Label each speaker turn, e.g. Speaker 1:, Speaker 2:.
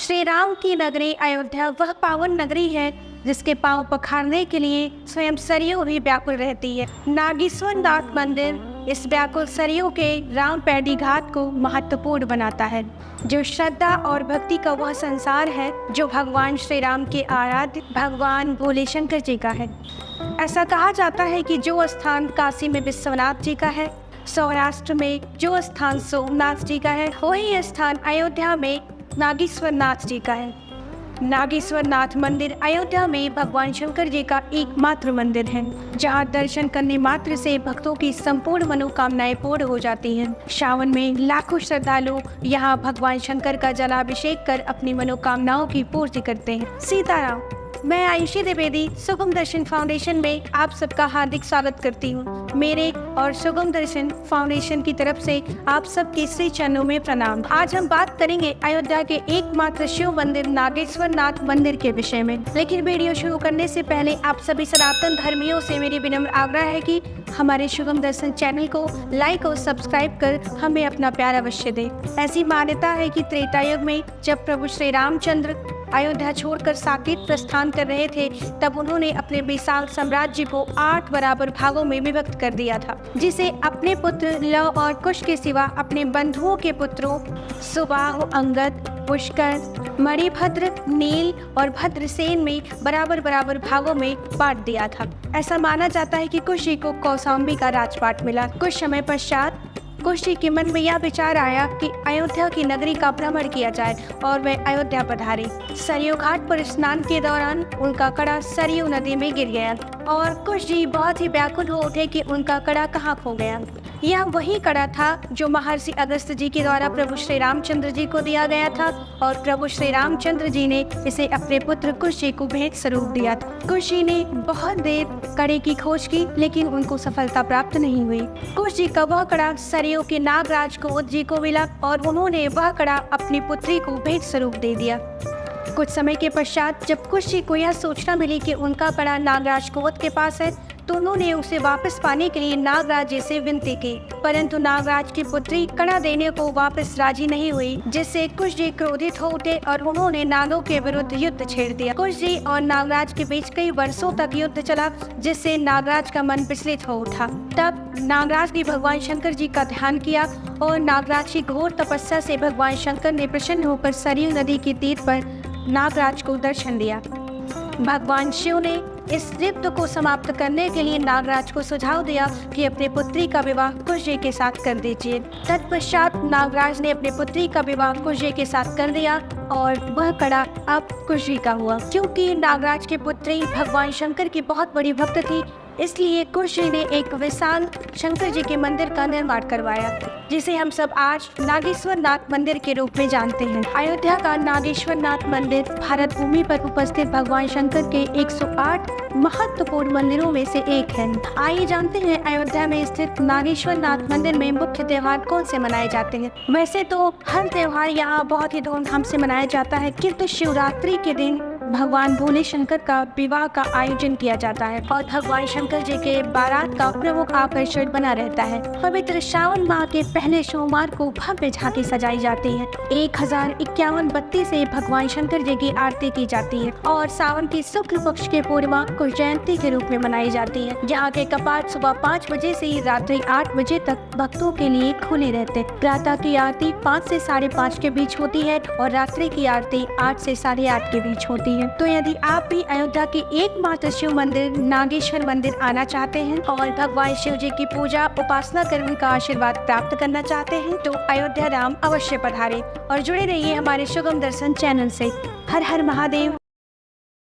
Speaker 1: श्री राम की नगरी अयोध्या वह पावन नगरी है जिसके पांव पखारने के लिए स्वयं सरयू भी व्याकुल रहती है। नागेश्वर नाथ मंदिर इस व्याकुल सरयू के राम पैडी घाट को महत्वपूर्ण बनाता है, जो श्रद्धा और भक्ति का वह संसार है जो भगवान श्री राम के आराध्य भगवान भोले शंकर जी का है। ऐसा कहा जाता है कि जो स्थान काशी में विश्वनाथ जी का है, सौराष्ट्र में जो स्थान सोमनाथ जी का है, वही स्थान अयोध्या में नागेश्वर नाथ जी का है। नागेश्वर नाथ मंदिर अयोध्या में भगवान शंकर जी का एकमात्र मंदिर है, जहां दर्शन करने मात्र से भक्तों की संपूर्ण मनोकामनाएं पूर्ण हो जाती हैं। सावन में लाखों श्रद्धालु यहां भगवान शंकर का जलाभिषेक कर अपनी मनोकामनाओं की पूर्ति करते हैं। सीताराम। मैं आयुषी द्विवेदी शुभम दर्शन फाउंडेशन में आप सबका हार्दिक स्वागत करती हूँ। मेरे और शुभम दर्शन फाउंडेशन की तरफ से आप सबके श्री चरणों में प्रणाम। आज हम बात करेंगे अयोध्या के एकमात्र शिव मंदिर नागेश्वर नाथ मंदिर के विषय में। लेकिन वीडियो शुरू करने से पहले आप सभी सनातन धर्मियों से मेरी विनम्र आग्रह है कि हमारे शुभम दर्शन चैनल को लाइक और सब्सक्राइब कर हमें अपना प्यार अवश्य दें। ऐसी मान्यता है कि त्रेता युग में जब प्रभु श्री रामचंद्र अयोध्या छोड़कर साकेत प्रस्थान कर रहे थे, तब उन्होंने अपने विशाल साम्राज्य को 8 बराबर भागों में विभक्त कर दिया था, जिसे अपने पुत्र लव और कुश के सिवा अपने बंधुओं के पुत्रों सुबाहु, अंगद, पुष्कर, मणिभद्र, नील और भद्रसेन में बराबर बराबर भागों में बांट दिया था। ऐसा माना जाता है कि कुश जी को कौशाम्बी का राजपाट मिला। कुछ समय पश्चात कुश जी के मन में यह विचार आया कि अयोध्या की नगरी का भ्रमण किया जाए और वे अयोध्या पधारे। सरयू घाट पर स्नान के दौरान उनका कड़ा सरयू नदी में गिर गया और कुश जी बहुत ही व्याकुल हो उठे कि उनका कड़ा कहाँ खो गया। यह वही कड़ा था जो महर्षि अगस्त्य जी के द्वारा प्रभु श्री रामचंद्र जी को दिया गया था और प्रभु श्री रामचंद्र जी ने इसे अपने पुत्र कुश जी को भेंट स्वरूप दिया था। कुश जी ने बहुत देर कड़े की खोज की, लेकिन उनको सफलता प्राप्त नहीं हुई। कुश जी का वह कड़ा सरयू के नागराज कुंवर जी को मिला और उन्होंने वह कड़ा अपनी पुत्री को भेंट स्वरूप दे दिया। कुछ समय के पश्चात जब कुश जी को यह सूचना मिली कि उनका कड़ा नागराज कुंवर के पास है, तो उन्होंने उसे वापस पाने के लिए नागराज जी से विनती की, परंतु नागराज की पुत्री कड़ा देने को वापस राजी नहीं हुई, जिससे कुश जी क्रोधित हो उठे और उन्होंने नागों के विरुद्ध युद्ध छेड़ दिया। कुश जी और नागराज के बीच कई वर्षों तक युद्ध चला, जिससे नागराज का मन विचलित हो उठा। तब नागराज ने भगवान शंकर जी का ध्यान किया और नागराज की घोर तपस्या से भगवान शंकर ने प्रसन्न होकर सरयू नदी के तीर पर नागराज को दर्शन दिया। भगवान शिव ने इस युद्ध को समाप्त करने के लिए नागराज को सुझाव दिया कि अपनी पुत्री का विवाह कुश जी के साथ कर दीजिए। तत्पश्चात नागराज ने अपनी पुत्री का विवाह कुश जी के साथ कर दिया और वह कड़ा अब कुश जी का हुआ। क्योंकि नागराज की पुत्री भगवान शंकर की बहुत बड़ी भक्त थी, इसलिए कुश जी ने एक विशाल शंकर जी के मंदिर का निर्माण करवाया, जिसे हम सब आज नागेश्वर नाथ मंदिर के रूप में जानते हैं। अयोध्या का नागेश्वर नाथ मंदिर भारत भूमि पर उपस्थित भगवान शंकर के 108 महत्वपूर्ण मंदिरों में से एक है। आइए जानते हैं अयोध्या में स्थित नागेश्वर नाथ मंदिर में मुख्य त्योहार कौन से मनाए जाते हैं। वैसे तो हर त्योहार यहाँ बहुत ही धूमधाम से मनाया जाता है, किंतु शिवरात्रि के दिन भगवान भोले शंकर का विवाह का आयोजन किया जाता है और भगवान शंकर जी के बारात का प्रमुख आकर्षण बना रहता है। पवित्र श्रावण माह के पहले सोमवार को भव्य झांकी सजाई जाती है। 1051 बत्ती से भगवान शंकर जी की आरती की जाती है और सावन की शुक्ल पक्ष के पूर्णिमा को जयंती के रूप में मनाई जाती है। यहाँ के कपाट सुबह 5 बजे से रात्रि 8 बजे तक भक्तों के लिए खुले रहते हैं। प्रातः की आरती 5 से 5:30 के बीच होती है और रात्रि की आरती 8 से 8:30 के बीच होती है। तो यदि आप भी अयोध्या के एकमात्र शिव मंदिर नागेश्वर मंदिर आना चाहते हैं और भगवान शिव जी की पूजा उपासना कर उनका आशीर्वाद प्राप्त करना चाहते हैं, तो अयोध्या राम अवश्य पधारें और जुड़े रहिए हमारे शुभम दर्शन चैनल से। हर हर महादेव।